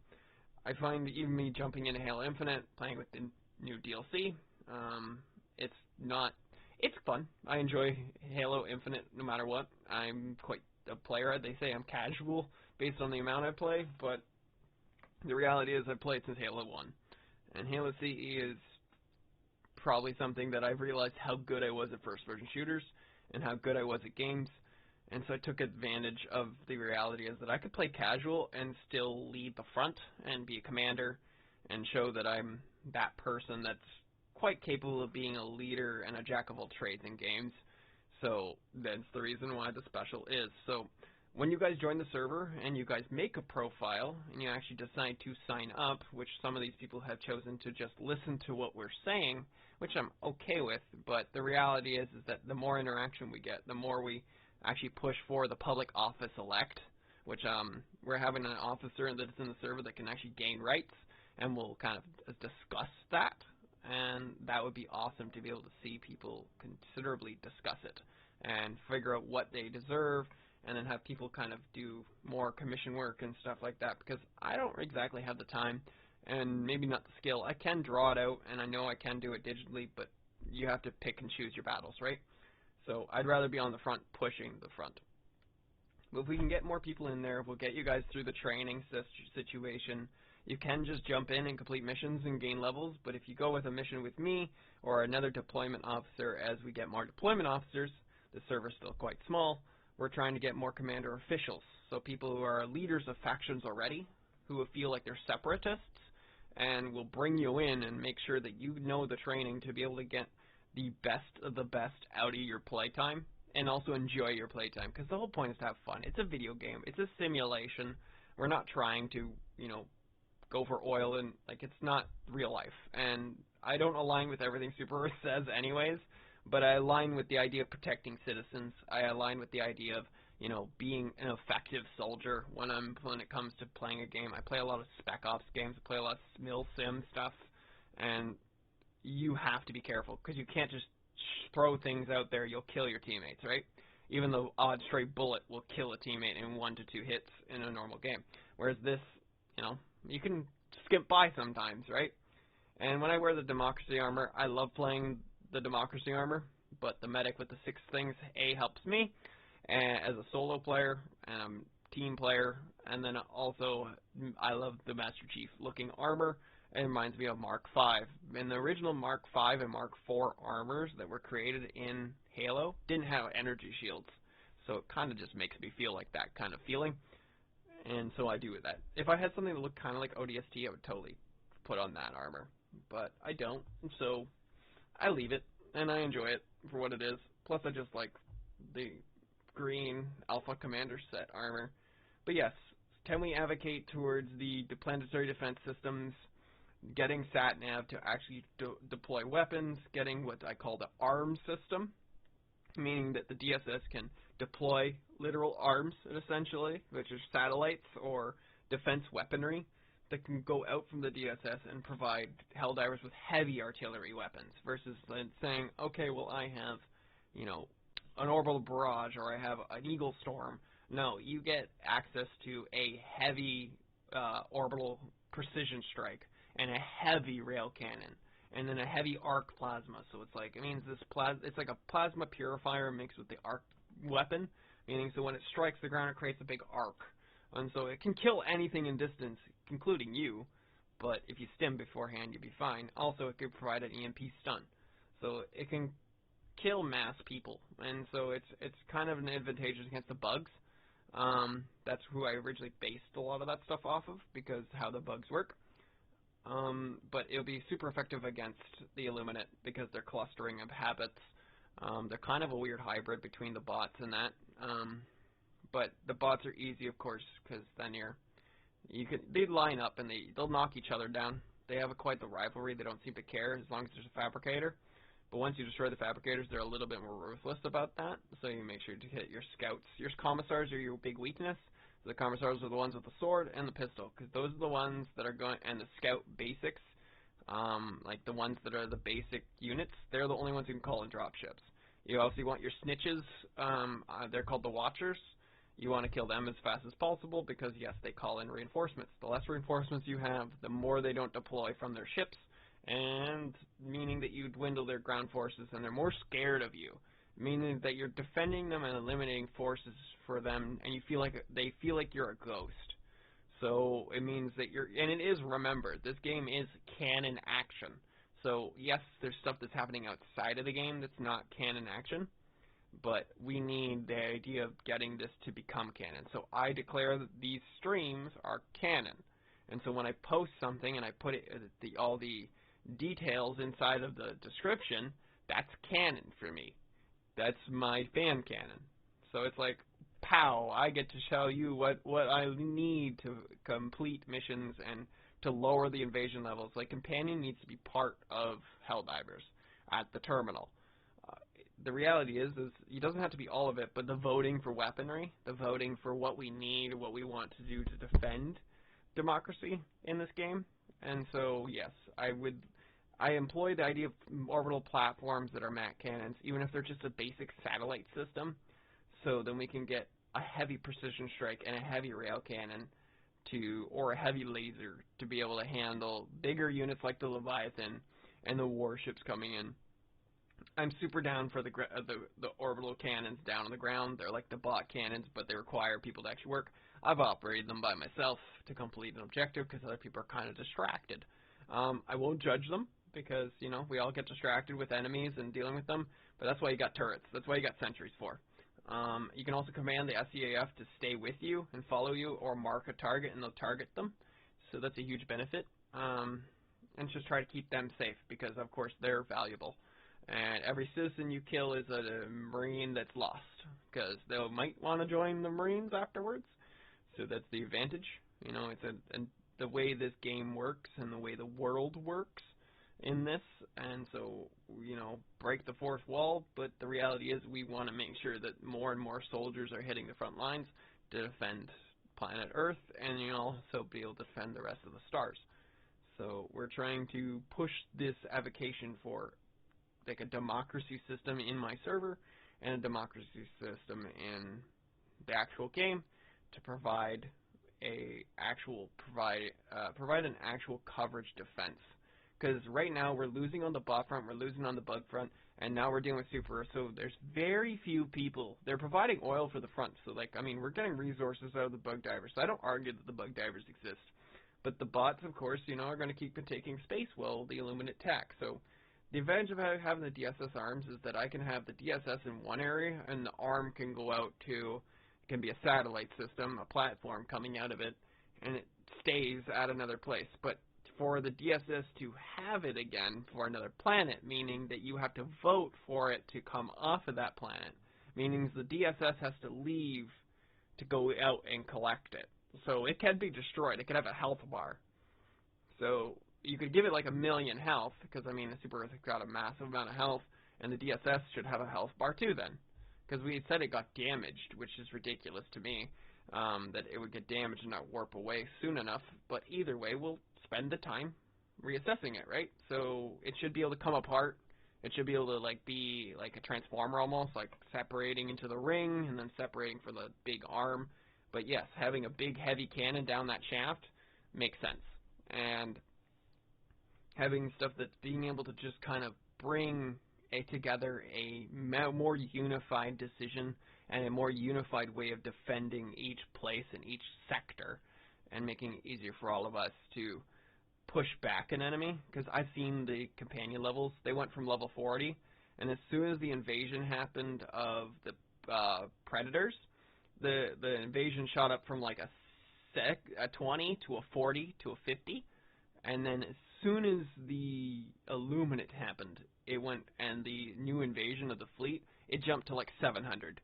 I find even me jumping into Halo Infinite, playing with the new DLC, it's fun. I enjoy Halo Infinite no matter what. I'm quite a player. They say I'm casual based on the amount I play, but the reality is I've played since Halo 1. And Halo CE is probably something that I've realized how good I was at first-person shooters and how good I was at games. And so I took advantage of the reality is that I could play casual and still lead the front and be a commander and show that I'm that person that's quite capable of being a leader and a jack of all trades in games. So that's the reason why the special is. So when you guys join the server and you guys make a profile and you actually decide to sign up, which some of these people have chosen to just listen to what we're saying, which I'm okay with, but the reality is that the more interaction we get, the more we actually push for the public office elect, which we're having an officer that's in the server that can actually gain rights, and we'll kind of discuss that, and that would be awesome to be able to see people considerably discuss it and figure out what they deserve, and then have people kind of do more commission work and stuff like that, because I don't exactly have the time and maybe not the skill. I can draw it out, and I know I can do it digitally, but you have to pick and choose your battles, right? So I'd rather be on the front pushing the front. But if we can get more people in there, we'll get you guys through the training situation. You can just jump in and complete missions and gain levels, but if you go with a mission with me or another deployment officer, as we get more deployment officers, the server's still quite small, we're trying to get more commander officials, so people who are leaders of factions already, who feel like they're separatists, and will bring you in and make sure that you know the training to be able to get the best of the best out of your playtime, and also enjoy your playtime, because the whole point is to have fun. It's a video game. It's a simulation. We're not trying to, you know, go for oil, and, like, it's not real life. And I don't align with everything Super Earth says anyways, but I align with the idea of protecting citizens. I align with the idea of, you know, being an effective soldier when it comes to playing a game. I play a lot of Spec Ops games. I play a lot of Mil Sim stuff, and you have to be careful, because you can't just throw things out there. You'll kill your teammates, right? Even the odd stray bullet will kill a teammate in 1 to 2 hits in a normal game. Whereas this, you know, you can skip by sometimes, right? And when I wear the Democracy armor, I love playing the Democracy armor, but the medic with the 6 things, helps me as a solo player, team player, and then also I love the Master Chief looking armor. It reminds me of Mark V. In the original Mark V and Mark IV armors that were created in Halo didn't have energy shields, so it kind of just makes me feel like that kind of feeling, and so I do with that. If I had something that looked kind of like ODST, I would totally put on that armor, but I don't, so I leave it, and I enjoy it for what it is. Plus, I just like the green Alpha Commander set armor. But yes, can we advocate towards the planetary defense systems, getting SatNav to actually deploy weapons, getting what I call the arm system, meaning that the DSS can deploy literal arms, essentially, which are satellites or defense weaponry that can go out from the DSS and provide Helldivers with heavy artillery weapons, versus saying, okay, well, I have, you know, an orbital barrage, or I have an Eagle Storm. No, you get access to a heavy orbital precision strike and a heavy rail cannon, and then a heavy arc plasma. So it's like, it means this it's like a plasma purifier mixed with the arc weapon, meaning so when it strikes the ground, it creates a big arc, and so it can kill anything in distance, including you. But if you stim beforehand, you'll be fine. Also, it could provide an EMP stun, so it can kill mass people, and so it's kind of an advantageous against the bugs. That's who I originally based a lot of that stuff off of, because how the bugs work. But it'll be super effective against the Illuminate, because they're clustering of habits. They're kind of a weird hybrid between the bots and that. But the bots are easy, of course, because then they line up and they'll knock each other down. They have quite the rivalry. They don't seem to care as long as there's a fabricator. But once you destroy the fabricators, they're a little bit more ruthless about that. So you make sure to hit your scouts. Your commissars are your big weakness. The commissars are the ones with the sword and the pistol, because those are the ones that are going, and the scout basics, like the ones that are the basic units, they're the only ones who can call in drop ships. You also want your snitches, they're called the Watchers. You want to kill them as fast as possible, because yes, they call in reinforcements. The less reinforcements you have, the more they don't deploy from their ships, and meaning that you dwindle their ground forces, and they're more scared of you, meaning that you're defending them and eliminating forces for them, and they feel like you're a ghost. So it means that and it is, remember, this game is canon action. So yes, there's stuff that's happening outside of the game that's not canon action, but we need the idea of getting this to become canon. So I declare that these streams are canon. And so when I post something and I put all the details inside of the description, that's canon for me. That's my fan canon. So it's like, pow, I get to show you what I need to complete missions and to lower the invasion levels. Like, Companion needs to be part of Helldivers at the terminal. The reality is it doesn't have to be all of it, but the voting for weaponry, the voting for what we need, what we want to do to defend democracy in this game. And so, yes, I employ the idea of orbital platforms that are MAC cannons, even if they're just a basic satellite system, so then we can get a heavy precision strike and a heavy rail cannon or a heavy laser to be able to handle bigger units like the Leviathan and the warships coming in. I'm super down for the orbital cannons down on the ground. They're like the bot cannons, but they require people to actually work. I've operated them by myself to complete an objective because other people are kind of distracted. I won't judge them because, you know, we all get distracted with enemies and dealing with them, but that's why you got turrets. That's why you got sentries for. You can also command the SEAF to stay with you and follow you, or mark a target and they'll target them. So that's a huge benefit. And just try to keep them safe because, of course, they're valuable. And every citizen you kill is a Marine that's lost, because they might want to join the Marines afterwards. So that's the advantage. You know, it's the way this game works and the way the world works in this. And so, you know, break the fourth wall, but the reality is we want to make sure that more and more soldiers are hitting the front lines to defend planet Earth, and you know, also be able to defend the rest of the stars. So we're trying to push this advocacy for like a democracy system in my server and a democracy system in the actual game to provide provide an actual coverage defense. Because right now we're losing on the bot front, we're losing on the bug front, and now we're dealing with super. So there's very few people. They're providing oil for the front. So like, I mean, we're getting resources out of the bug divers. So I don't argue that the bug divers exist. But the bots, of course, you know, are going to keep taking space while the Illuminate attack. So the advantage of having the DSS arms is that I can have the DSS in one area, and the arm can go out to, it can be a satellite system, a platform coming out of it, and it stays at another place. But for the DSS to have it again for another planet, meaning that you have to vote for it to come off of that planet, meaning the DSS has to leave to go out and collect it. So it can be destroyed. It could have a health bar. So you could give it like 1,000,000 health, because I mean the Super Earth has got a massive amount of health, and the DSS should have a health bar too then. Because we said it got damaged, which is ridiculous to me, that it would get damaged and not warp away soon enough. But either way, we'll spend the time reassessing it, right? So it should be able to come apart. It should be able to like be like a transformer almost, like separating into the ring and then separating for the big arm. But yes, having a big heavy cannon down that shaft makes sense. And having stuff that's being able to just kind of bring together a more unified decision and a more unified way of defending each place and each sector, and making it easier for all of us to push back an enemy. Because I've seen the companion levels, they went from level 40, and as soon as the invasion happened of the Predators, the invasion shot up from like a 20 to a 40 to a 50, and then as soon as the Illuminate happened, it went, and the new invasion of the fleet, it jumped to like 700.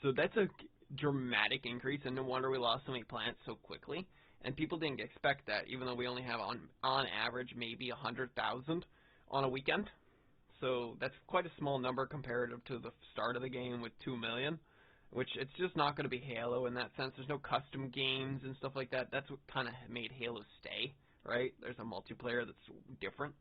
So that's a dramatic increase, and no wonder we lost so many planets so quickly. And people didn't expect that, even though we only have on average maybe 100,000 on a weekend. So that's quite a small number comparative to the start of the game with 2 million, which it's just not going to be Halo in that sense. There's no custom games and stuff like that. That's what kind of made Halo stay, right? There's a multiplayer that's different.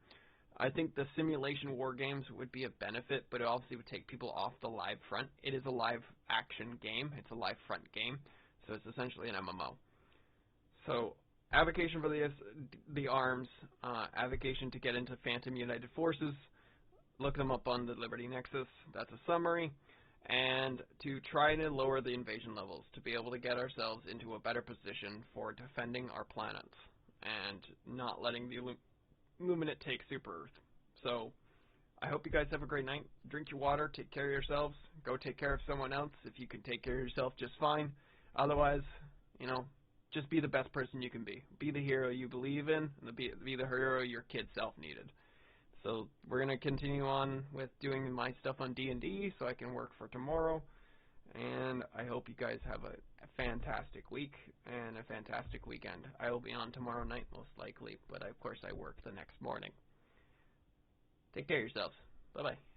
I think the simulation war games would be a benefit, but it obviously would take people off the live front. It is a live action game. It's a live front game, so it's essentially an MMO. So, avocation for the arms, avocation to get into Phantom United Forces, look them up on the Liberty Nexus, that's a summary, and to try to lower the invasion levels, to be able to get ourselves into a better position for defending our planets, and not letting the Illuminate take Super Earth. So, I hope you guys have a great night. Drink your water, take care of yourselves, go take care of someone else. If you can take care of yourself, just fine. Otherwise, you know, just be the best person you can be. Be the hero you believe in, and be the hero your kid self needed. So we're going to continue on with doing my stuff on D&D so I can work for tomorrow. And I hope you guys have a fantastic week and a fantastic weekend. I will be on tomorrow night most likely, but of course I work the next morning. Take care of yourselves. Bye-bye.